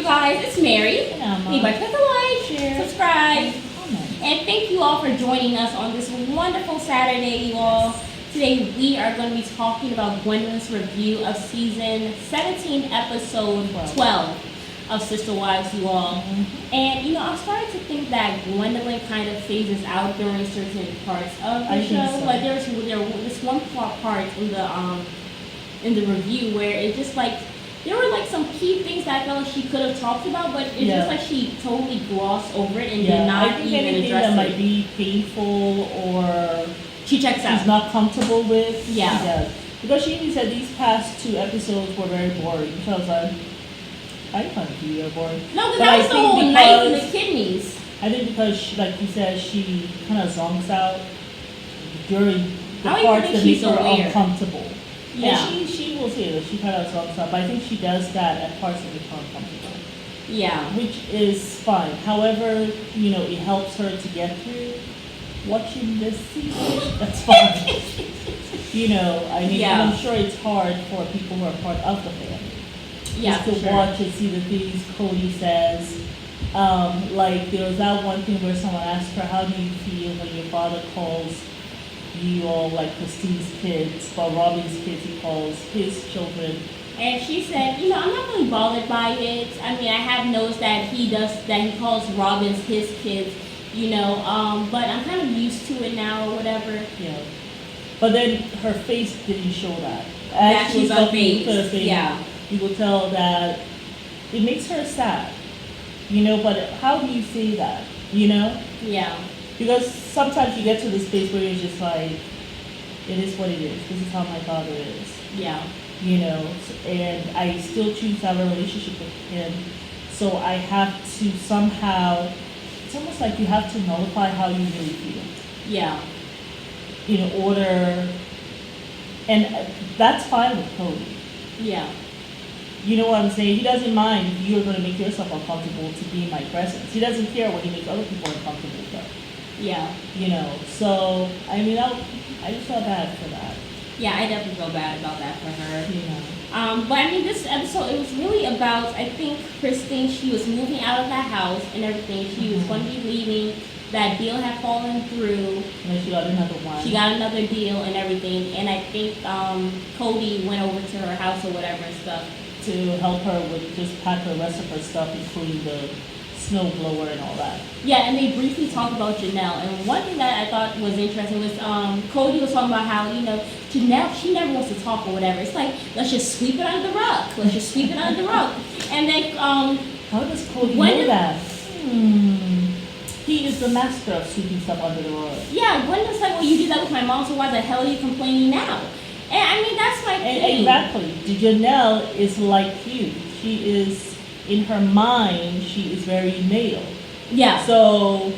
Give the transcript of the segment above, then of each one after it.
guys? It's Mary. Leave a click a like, share, subscribe, comment. and thank you all for joining us on this wonderful Saturday, you all. Today we are going to be talking about Gwendolyn's review of season 17, episode 12 of Sister Wives, you all. Mm-hmm. And I'm starting to think that Gwendolyn kind of phases out during certain parts of the show. So. Like there was this one part in the review where it just like there were like some key things that I felt like she could have talked about, but it's just like she totally glossed over it and did not even address that it. might be painful or She checks out. she's not comfortable with. Yeah. She does. Because she even said these past 2 episodes were very boring. So I was like, I find you boring. No, because that was the whole knife in the kidneys. I think because, like you said, she kind of zonks out during the parts that make her uncomfortable. Yeah. And she will say that she kind of zonks out, but I think she does that at parts that make her uncomfortable. Yeah. Which is fine. However, it helps her to get through watching this season. That's fine. And I'm sure it's hard for people who are part of the family. Yeah, Just to watch and see the things Kody says. Like there was that one thing where someone asked her, how do you feel when your father calls you all like Christine's kids, but Robin's kids he calls his children? And she said, I'm not really bothered by it. I mean, I have noticed that he calls Robin's his kids, but I'm kind of used to it now or whatever. Yeah. But then her face didn't show that. That she's unfazed. Yeah. You will tell that it makes her sad, but how do you say that, Yeah. Because sometimes you get to this space where you're just like, it is what it is. This is how my father is. Yeah. And I still choose to have a relationship with him. So I have to somehow, it's almost like you have to nullify how you really feel. Yeah. In order, and that's fine with Kody. Yeah. You know what I'm saying? He doesn't mind if you're going to make yourself uncomfortable to be in my presence. He doesn't care when he makes other people uncomfortable, though. Yeah. So, I mean, I just felt bad for that. Yeah, I definitely feel bad about that for her. But I mean, this episode, it was really about, I think, Christine, she was moving out of that house and everything. She was going to be leaving. That deal had fallen through. And then she got another one. She got another deal and everything. And I think Kody went over to her house or whatever and stuff. To help her with just pack the rest of her stuff, including the snow blower and all that. Yeah, and they briefly talked about Janelle. And one thing that I thought was interesting was Kody was talking about how, Janelle, she never wants to talk or whatever. It's like, let's just sweep it under the rug. Let's just sweep it under the rug. And then how does Kody know that? He is the master of sweeping stuff under the rug. Yeah, Gwendolyn's like, well, you did that with my mom, so why the hell are you complaining now? And I mean, that's my thing. Exactly. Janelle is like you. She is, in her mind, she is very male. Yeah. So,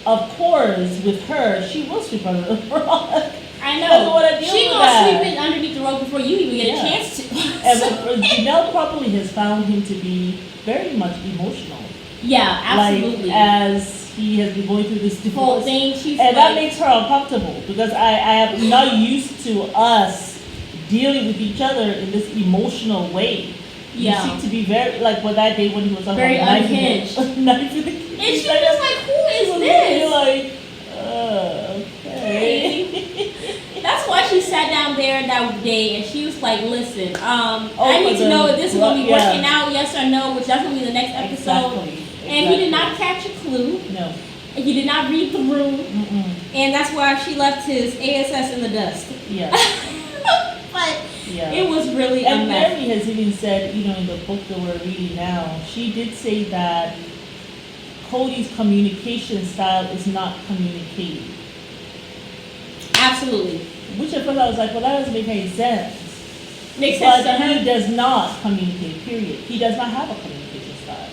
of course, with her, she will sweep under the rug. I know. She gonna sweep it underneath the rug before you even get a chance to. And Janelle probably has found him to be very much emotional. Yeah, absolutely. Like, as he has been going through this divorce. Whole thing, that makes her uncomfortable because I am not used to us dealing with each other in this emotional way. Yeah. You seem to be very, like, that day when he was very unhinged. Knife in the kidney. And she was just like, who is this? You're like, okay. That's why she sat down there that day and she was like, listen, I need to know if this is going to be working out, yes or no, which that's going to be the next episode. Exactly. And he did not catch a clue. No. He did not read the room. And that's why she left his ASS in the dust. Yeah. But it was really and Mary has even said, in the book that we're reading now, she did say that Kody's communication style is not communicating. Absolutely. Which at first I was like, well, that doesn't make any sense. Makes sense. But he does not communicate, period. He does not have a communication style.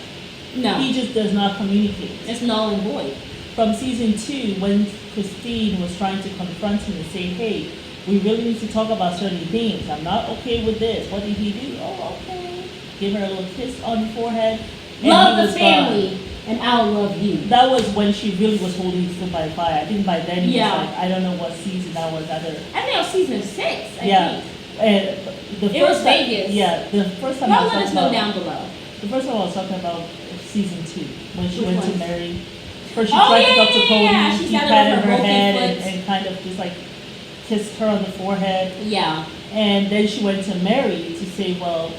No. He just does not communicate. It's null and void. From season 2, when Christine was trying to confront him and say, hey, we really need to talk about certain things. I'm not okay with this. What did he do? Oh, okay. Give her a little kiss on the forehead. Love the family, and I'll love you. That was when she really was holding still by fire. I think by then he was like, I don't know what season that was. I think it was season 6, I think. And the it was Vegas. Yeah, the first time. Y'all let us know down below. The first one I was talking about season 2, when she Which went one? to Mary. First she tried to talk to Kody, Yeah. She he sat patted over her her head broken and kind of just like kissed her on the forehead. Yeah. And then she went to Mary to say, well,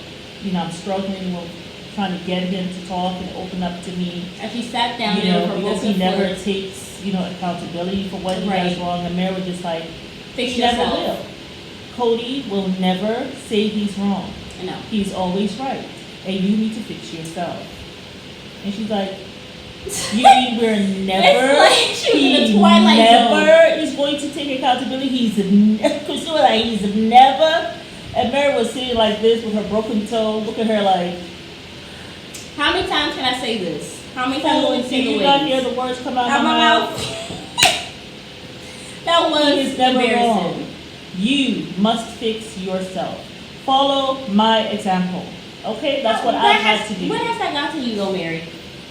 I'm struggling with trying to get him to talk and open up to me. And she sat down there with her because broken he never foot. takes, accountability for what he Right. does wrong. And Mary was just like, Fix she never yourself. will. Cody will never say he's wrong. I know. He's always right. And you need to fix yourself. And she's like, you mean we're never, It's like she was in he the Twilight never is going to take accountability? Because she was like, he's never. And Mary was sitting like this with her broken toe. Look at her like. How many times can I say this? How many times will you say Did the you words? not hear the words come out of my mouth? That was He is never embarrassing. wrong. You must fix yourself. Follow my example. Okay? That's what I had to do. What has that got to you though, Mary?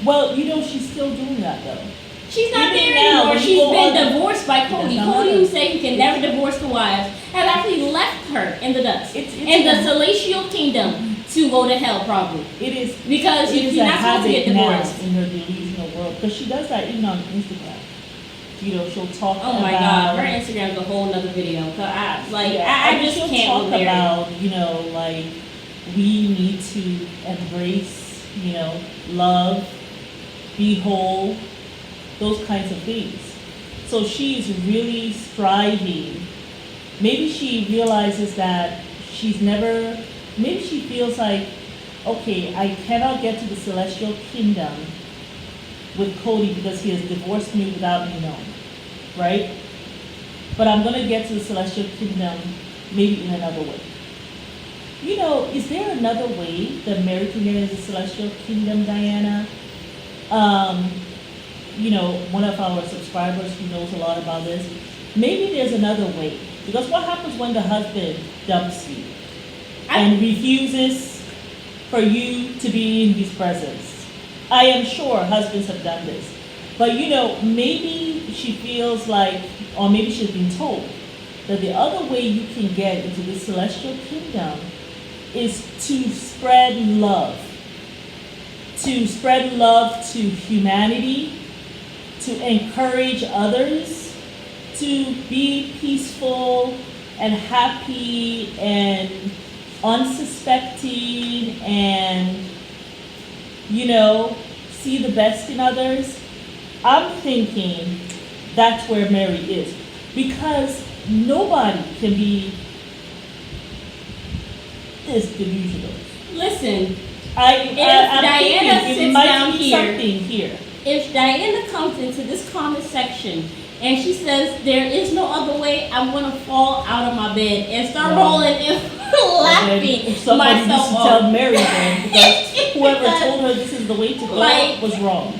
Well, she's still doing that though. She's not Even there now, anymore. when you She's go been on- divorced by Kody. That's not Kody, her. who said he can never divorce the wives, has actually left her in the dust. It's in the a- celestial kingdom to go to hell, probably. It is Because it is you're a not supposed to get habit now divorced. in her delusional world. Because she does that even on Instagram. She'll talk Oh my about. God, her Instagram's a whole nother video. 'Cause I mean, just she'll can't talk with Mary. about, like we need to embrace, love, be whole, those kinds of things. So she's really striving. Maybe she realizes that maybe she feels like, okay, I cannot get to the celestial kingdom with Kody because he has divorced me without me knowing, right? But I'm going to get to the celestial kingdom maybe in another way. Is there another way that Mary can get into the celestial kingdom, Diana? One of our subscribers who knows a lot about this, maybe there's another way. Because what happens when the husband dumps you and refuses for you to be in his presence? I am sure husbands have done this. But maybe she feels like, or maybe she's been told, that the other way you can get into the celestial kingdom is to spread love. To spread love to humanity, to encourage others, to be peaceful and happy and unsuspecting and, see the best in others. I'm thinking that's where Mary is. Because nobody can be this delusional. Listen, I'm Diana thinking sits it might down be here- something here. if Diana comes into this comment section and she says there is no other way, I'm gonna fall out of my bed and start No. rolling and laughing Somebody needs myself to off. tell Mary then, because whoever told her this is the way to go was wrong.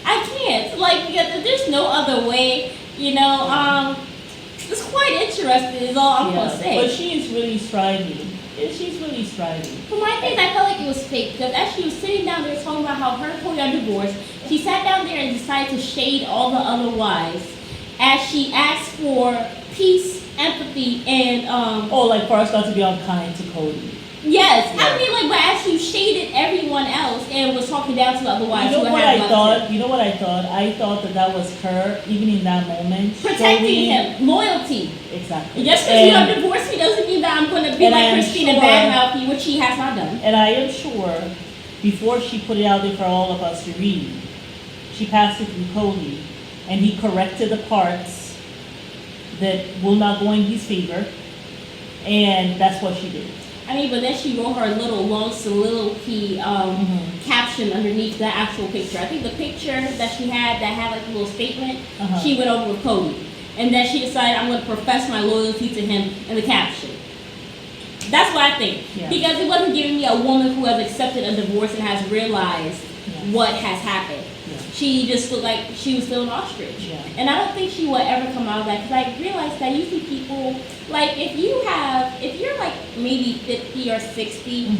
I can't. Because there's no other way. It's quite interesting. Is all I'm gonna say. But she is really striving. She's really striving. For my thing, I felt like it was fake because as she was sitting down there talking about how her and Kody are divorced, she sat down there and decided to shade all the other wives as she asked for peace, empathy, and like for us not to be unkind to Kody. yes, Yeah. I mean but as she shaded everyone else and was talking down to the other wives. You know who what had I left thought? him. You know what I thought? I thought that was her, even in that moment, Protecting him, loyalty. Exactly. Just because you are divorced, it doesn't mean that I'm going to be And I like am Christina sure- badmouth you, which she has not done. And I am sure, before she put it out there for all of us to read, she passed it through Kody, and he corrected the parts that will not go in his favor, and that's what she did. I mean, but then she wrote her little long soliloquy caption underneath the actual picture. I think the picture that she had that had like a little statement, she went over with Kody. And then she decided, I'm going to profess my loyalty to him in the caption. That's what I think. Yeah. Because it wasn't giving me a woman who has accepted a divorce and has realized what has happened. Yeah. She just looked like she was still an ostrich. Yeah. And I don't think she will ever come out of that because I realized that usually people, like if you're like maybe 50 or 60,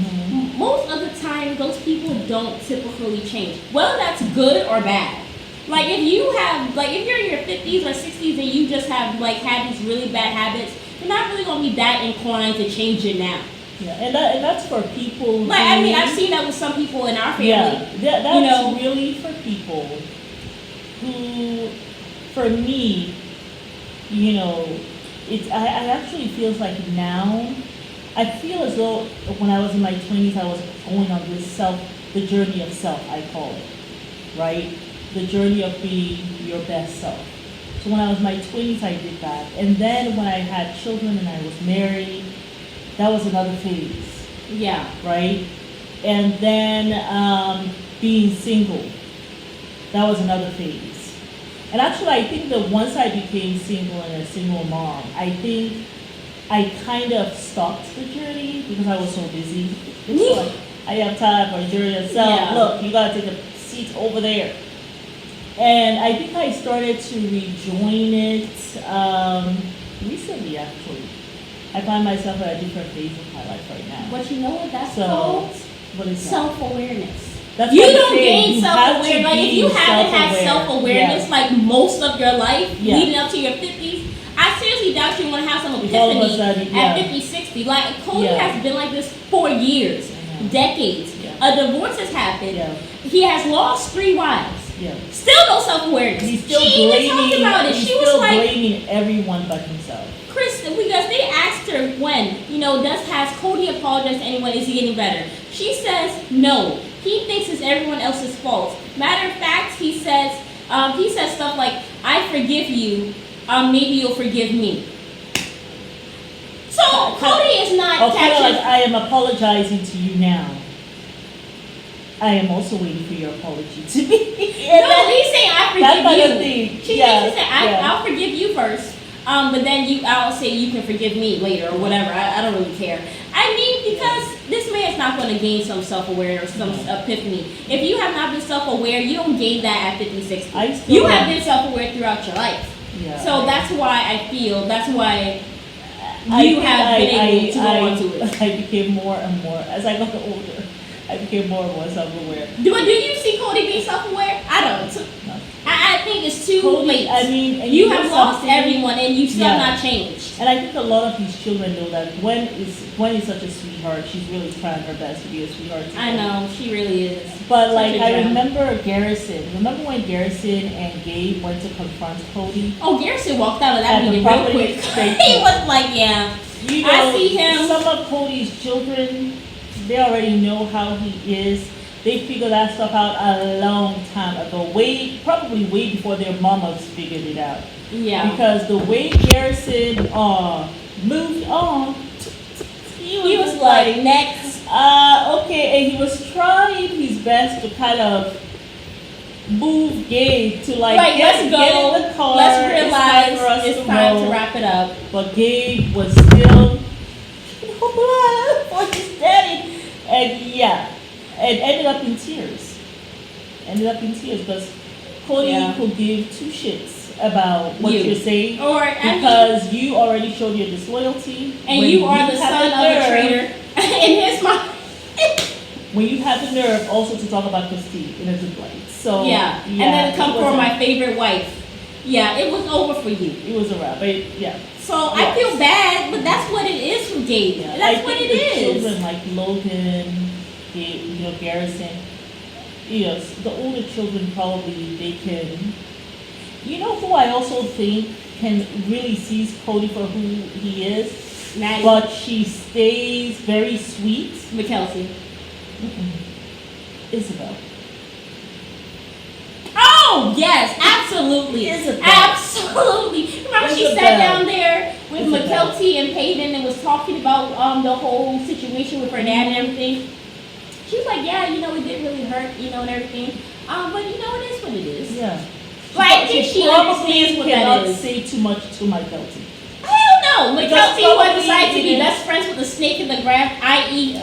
most of the time those people don't typically change. Whether that's good or bad. Like if you're in your 50s or 60s and you just have like had these really bad habits, you're not really going to be that inclined to change it now. Yeah, and that's for people. Like, I mean, I've seen that with some people in our family. Yeah, that's you know, really for people who, for me, you know, I actually feels like now, I feel as though when I was in my 20s, I was going on the journey of self, I call it, right? The journey of being your best self. So when I was in my 20s, I did that. And then when I had children and I was married, that was another phase. Yeah. Right? And then being single, that was another phase. And actually, I think that once I became single and a single mom, I think I kind of stopped the journey because I was so busy. It's like, I have time for a journey of self. Yeah. Look, you gotta take a seat over there. And I think I started to rejoin it recently, actually. I find myself at a different phase of my life right now. But you know what that's So, called? what is that? Self-awareness. That's You what I'm don't saying. gain You have to self-awareness. Like, if be you haven't had self-aware. self-awareness, Yeah. like, most of your life, Yeah. leading up to your 50s, I seriously doubt you want to have some If all of a epiphany sudden, yeah. at 50, 60. Like, Kody Yeah. has been like this for years, I know. decades. Yeah. A divorce has happened. Yeah. He has lost 3 wives. Yeah. Still no self-awareness. He's still She even blaming. talked about it. He's She was still like, blaming everyone but himself. Chris, because they asked her when, has Kody apologized to anyone? Is he getting better? She says no. He thinks it's everyone else's fault. Matter of fact, he says stuff like, "I forgive you. Maybe you'll forgive me." So Kody is not kind of catching. like, I am apologizing to you now. I am also waiting for your apology to me. No, he's saying, "I forgive That kind you." of thing. She Yeah, thinks he said, yeah. "I'll forgive you first. But then I'll say you can forgive me later or whatever. I don't really care." I mean, because this man's not going to gain some self-awareness or some epiphany. If you have not been self-aware, you don't gain that at 50, 60. You have been self-aware throughout your life. Yeah. So that's why that's why I you think have been able to go onto it. I became more and more, as I got older, I became more and more self-aware. Do you see Kody being self-aware? I don't. No. I think it's too Kody, late. I mean, and you know have lost something? everyone and you still Yeah. not changed. And I think a lot of these children know that Gwen is such a sweetheart. She's really trying her best to be a sweetheart. I know, she really is. But Such like, a I gem. remember Garrison. Remember when Garrison and Gabe went to confront Kody? Oh, Garrison walked out of that At the meeting real property quick. inspection. He was like, yeah. You know, I see him. Some of Cody's children, they already know how he is. They figured that stuff out a long time ago, probably way before their mamas figured it out. Yeah. Because the way Garrison moved on, He was like, next. okay, and he was trying his best to kind of move Gabe to like, Like, let's go. get in the car. Let's realize it's it's time roll. to wrap it up. But Gabe was still for his daddy. And yeah, and ended up in tears. Because Kody could give 2 shits about what you're saying. Because you already showed your disloyalty. And you are the son of a traitor in his mind. When you have the nerve also to talk about Christine in a good light. So yeah. And then come for my favorite wife. Yeah, it was over for you. It was a wrap. Yeah. So I feel bad, but that's what it is for Gabe. Yeah. That's what it is. Children like Logan, Garrison, the older children probably they can. You know who I also think can really sees Kody for who he is, Maddie. but she stays very sweet. McKelsey. Isabel. Oh yes, absolutely. Isabel. Absolutely. Remember she sat down there with Isabel. McKelty and Peyton and was talking about the whole situation with her dad and everything. She was like, yeah, it did really hurt, and everything. But it is what it is. Yeah. But I think she understands what that cannot is. say too much to McKelty. Hell no. McKelty was probably decided to be didn't- best friends with the snake in the grass, i.e.,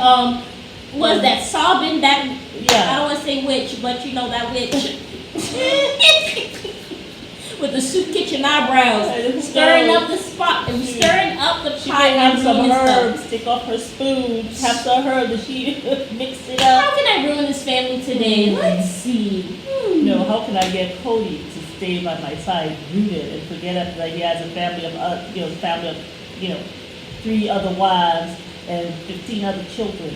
was that sobbing that I don't want to say witch, but that witch. With the soup kitchen eyebrows, stirring up the pot and stirring up the pot. She can have some and herbs, stuff. take off her spoon, have some herbs, and she mix it up. How can I ruin this family today? Let's see. No, how can I get Kody to stay by my side, rooted, and forget that he has a family of 3 other wives, and 15 other children.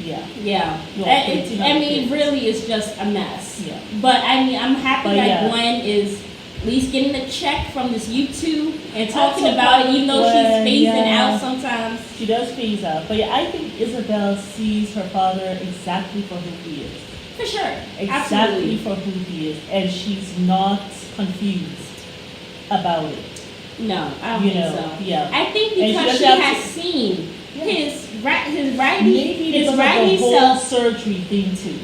Yeah. Yeah. Well, 15 other It kids. really is just a mess. Yeah. But I mean, I'm happy But that yeah. Gwen is at least getting a check from this YouTube and That's talking so about it, even though she's Gwen, phasing yeah. out sometimes. She does phase out. But yeah, I think Isabel sees her father exactly for who he is. For sure. Exactly Absolutely. for who he is. And she's not confused about it. No, I don't You think know, so. yeah. I think And because she she doesn't has have to- seen Yeah. his writing, Maybe his because of the writing whole self. surgery thing too.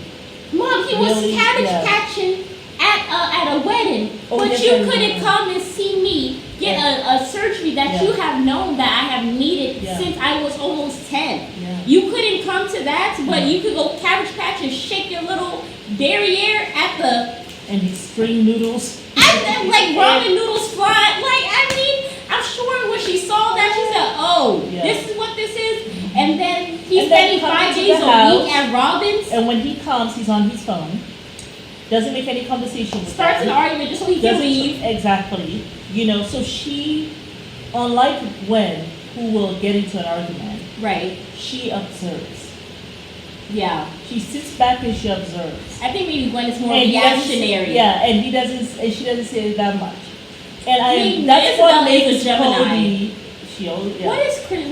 Mom, he was Really? cabbage Yeah. patching at a wedding, Oh, but yes, you I couldn't remember. come and see me get a surgery that Yeah. you have known that I have needed Yeah. since I was almost 10. Yeah. You couldn't come to that, but Yeah. you could go cabbage patch and shake your little derriere at the And these spring noodles. like ramen noodles flying. Like, I mean, I'm sure when she saw that, she said, "Oh, Yeah. this is what this is." And then he's And then spending coming 5 to days the a house. week at Robin's. And when he comes, he's on his phone. Doesn't make any conversation with Starts them. an argument just so he can Doesn't- leave. Exactly. You know, so she, unlike Gwen, who will get into an argument, Right. she observes. Yeah. She sits back and she observes. I think maybe Gwen is more And he doesn't- reactionary. Yeah, and she doesn't say that much. And mean, that's Isabel what is a makes Gemini. Kody. She always, yeah. What is Christine?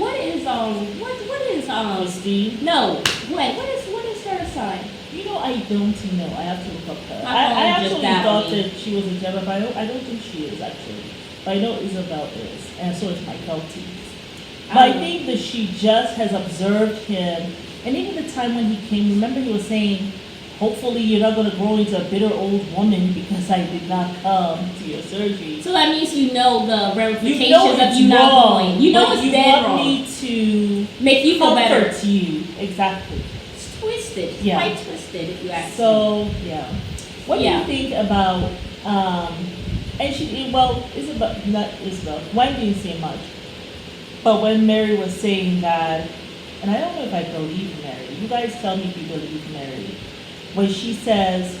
no, Gwen, what is her sign? You know, I don't know. I have to look up her. My I phone just actually died thought on me. that she was a Gemini, but I don't think she is actually. But I know Isabel is, and so is Michael T. But I think that she just has observed him, and even the time when he came, remember he was saying, hopefully you're not going to grow into a bitter old woman because I did not come to your surgery. So that means you know the ramifications You know of it's you not wrong, going. You know but it's you dead want wrong. me to Make you feel better. comfort you. Exactly. It's twisted. It's Yeah. quite twisted if you ask me. So, yeah. What do Yeah. you think about, and she, well, Isabel, not Isabel, Gwen didn't say much, but when Mary was saying that, and I don't know if I believe Mary, you guys tell me if you believe Mary, when she says,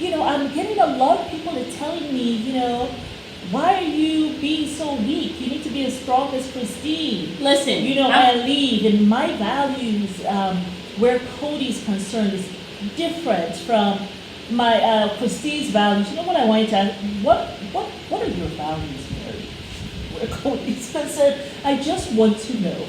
you know, I'm getting a lot of people are telling me, you know, why are you being so weak? You need to be as strong as Christine. Listen, You know, I leave, and my values, where Kody's concerned, is different from my Christine's values. You know what I wanted to ask? What are your values, Mary? Where Kody's concerned, I just want to know.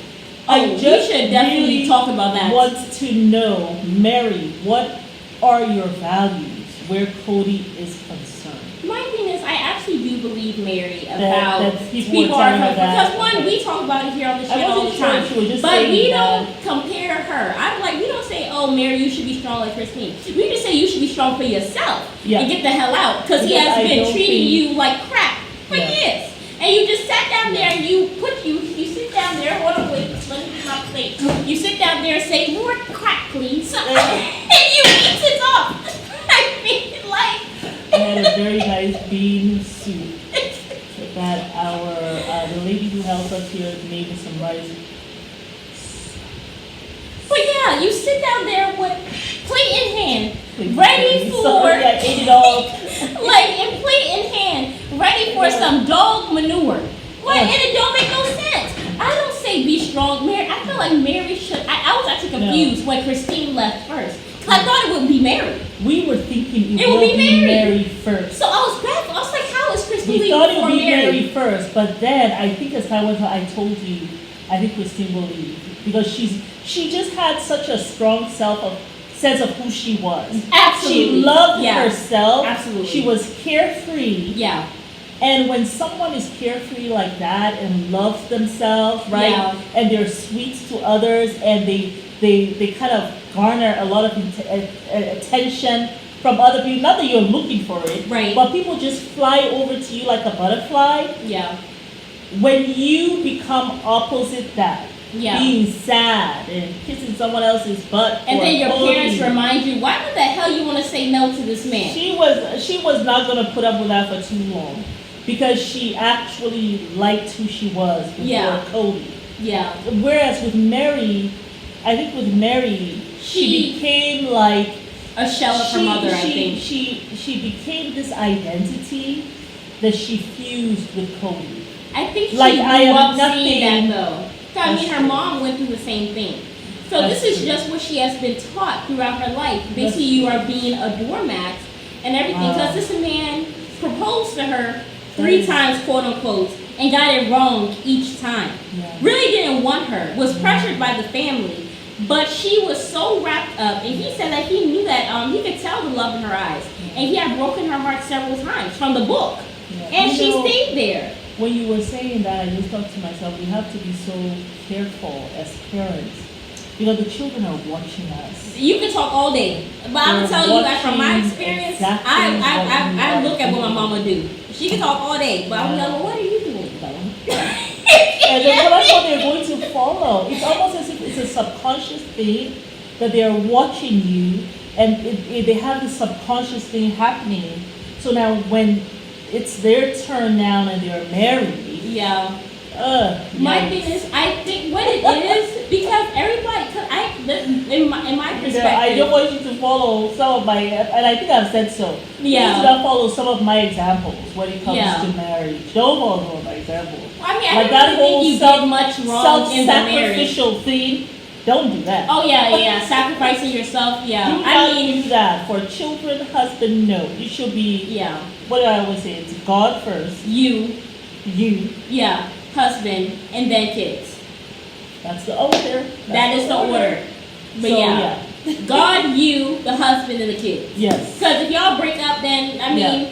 we should definitely really talk about that. want to know, Mary, what are your values where Kody is concerned? My thing is, I actually do believe Mary That about people are telling her that, because one, okay. we talk about it here on the I channel all the wasn't sure time, if she was just but saying we that. don't compare her. I'm like, we don't say, oh, Mary, you should be strong like Christine. We just say you should be strong for yourself Yeah. and get the hell out because he Because has I been don't treating think- you like crap for Yeah. years. And you just sat down there and you sit down there, hold on, wait, let me get my plate. You sit down there and say, more crack, please. and you eat it up. I mean, like. I had a very nice bean soup that the lady who helped us here made with some rice. But yeah, you sit down there with plate in hand, Please, ready for, sorry, I ate it all. and plate in hand, ready for some dog manure. Like, and it don't make no sense. I don't say be strong, Mary. I feel like Mary should. I was actually confused when Christine left first. I thought it would be Mary. We were thinking It would be Mary. Mary first. So I was baffled. I was like, how is Christine We leaving thought it before would be Mary? Mary first, but then I think as time went on, I told you, I think Christine will leave because she just had such a strong sense of who she was. Absolutely. She loved Yeah. herself. Absolutely. She was carefree. Yeah. And when someone is carefree like that and loves themselves, right? Yeah. And they're sweet to others and they kind of garner a lot of attention from other people. Not that you're looking for it, Right. but people just fly over to you like a butterfly. Yeah. When you become opposite that, Yeah. being sad and kissing someone else's butt, And or then your holding- parents remind you, why the hell you want to say no to this man? She was not going to put up with that for too long because she actually liked who she was before Yeah. Kody. Yeah. Whereas with Mary, I think with Mary, she became like A shell of her mother, I think. She became this identity that she fused with Kody. I think she Like, grew I am up nothing- seeing that though. So, I mean, That's her true. mom went through the same thing. So That's this is true. just what she has been taught throughout her life. Basically, you are being a doormat and everything. Wow. Because this man proposed to her 3 is- times, quote unquote, and got it wrong each time. Yeah. Really didn't want her. Was pressured by the family, but she was so wrapped up. And he said that he knew that he could tell the love in her eyes, and he had broken her heart several times from the book, Yeah. and You she know, stayed there. When you were saying that, I just thought to myself, we have to be so careful as parents because the children are watching us. You can talk all day, but I'm They're telling you that from my watching experience, exactly I what you look at what my are mama do. She can talk all day, but I'm Yeah. like, well, what are you doing, Bella? And then that's what they're going to follow. It's almost as if it's a subconscious thing that they are watching you, and they have this subconscious thing happening. So now when it's their turn now and they're married, Yeah. My yikes. thing is, I think what it is because everybody, in my You know, I perspective, don't want you to follow some of my, and I think I've said so. Please Yeah. do not follow some of my examples when it comes Yeah. to marriage. Don't follow some of my examples. I mean, I Like don't that really whole think you did much wrong in the marriage. self-sacrificial thing, don't do that. Oh yeah, sacrificing yourself. Yeah, Do I not mean, do that. For children, husband, no. You should be, yeah, what do I always say? It's God first, you, you. yeah, husband, and then kids. That's the order. That is the order. But So, yeah, God, you, the husband, and the kids. Yes. Because if y'all break up, then I mean,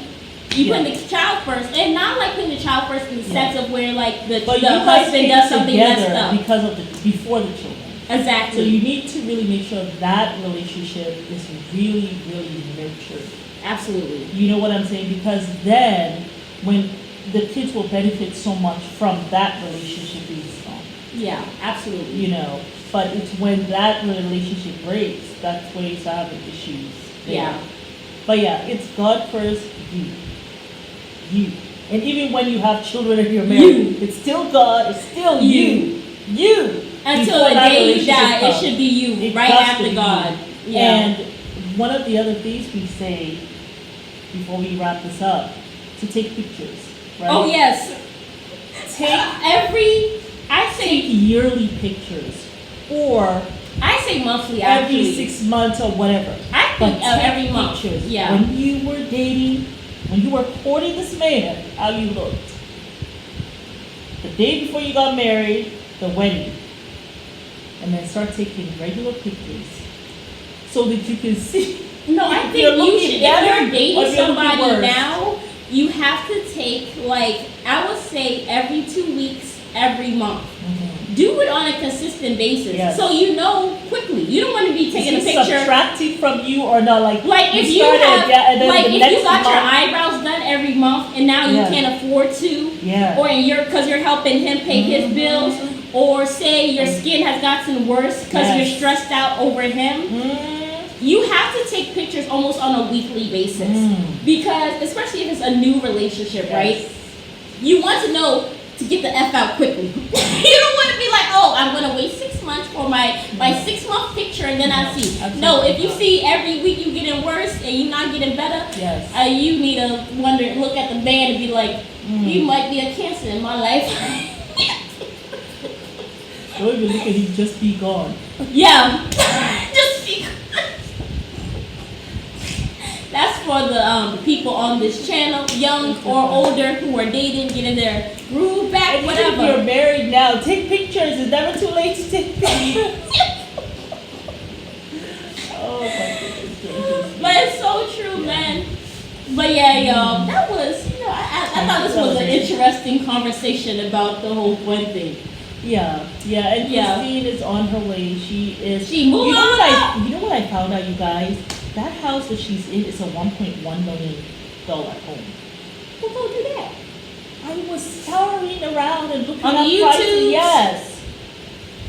you Yeah. put the child first, and not like putting the child first in the sense of where like the But you guys husband came does something messed together up. because of before the children. So Exactly. you need to really make sure that relationship is really, really nurtured. Absolutely. You know what I'm saying? Because then, when the kids will benefit so much from that relationship being strong, Yeah. Absolutely. you know. But it's when that relationship breaks, that's when you start having issues. there. Yeah. But yeah, it's God first, you. And even when you have children and you're married, it's still God, it's still you. Until Before the that day you relationship die, it comes. should be you, It right has to after be God. you. Yeah. And one of the other things we say before we wrap this up, to take pictures, right? Oh yes. Take I take say yearly pictures or monthly every actually. 6 months or whatever. I But think take every month. pictures. Yeah. When you were dating, when you were courting this man, how you looked. The day before you got married, the wedding. And then start taking regular pictures so that you can see. No, I if think you're you looking should. better If you're or if dating you're looking somebody worse. now, you have to take like I would say every 2 weeks, every month. Mhm. Do it on a consistent basis, Yes. so you know quickly. You don't want to be taking a Is he picture. subtracting from you or not? Like Like if you started, have, yeah, and then like the if next you got your month- eyebrows done every month and now you Yeah. can't afford to, Yeah. or because you're helping him pay his bills, or say your skin has gotten worse because Yes. you're stressed out over him, Mm. you have to take pictures almost on a weekly basis. Mm. Because especially if it's a new relationship, Yes. right? You want to know to get the F out quickly. You don't want to be like, oh, I'm going to wait 6 months for my 6-month picture and then I'll see. Absolutely No, if you not. see every week you getting worse and you're not getting better, Yes. you need to look at the man and be like, you might be a cancer in my life. Don't even look at him, just be gone. Yeah. Just be. That's for the people on this channel, young or older, who are dating, getting their groove back, And even if you're whatever. married now, take pictures. It's never too late to take pictures. Oh my goodness gracious. But it's so true, man. But yeah, y'all, that was, I thought this was an interesting conversation about the whole Gwen thing. Yeah, and Yeah. Christine is on her way. She moving you know on what up. You know what I found out, you guys? That house that she's in is a $1.1 million home. Who told you that? I was scouring around and looking On up YouTube? prices. Yes.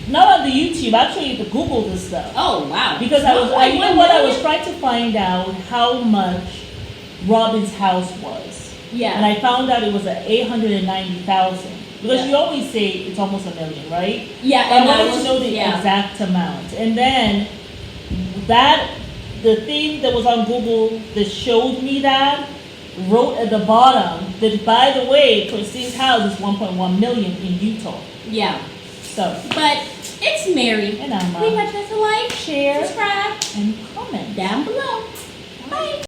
Not on the YouTube. Actually, you have to Google this stuff. Oh, wow. Because you know $1.1 what? I was million? trying to find out how much Robin's house was. Yeah. And I found out it was at $890,000. Because Yeah. you always say it's almost $1 million, right? Yeah, But and I I wanted was, to know the yeah. exact amount. And then the thing that was on Google that showed me that wrote at the bottom that, by the way, Christine's house is $1.1 million in Utah. Yeah. So, but it's Mary. and I'm Leave us a like, share, subscribe, and comment down below.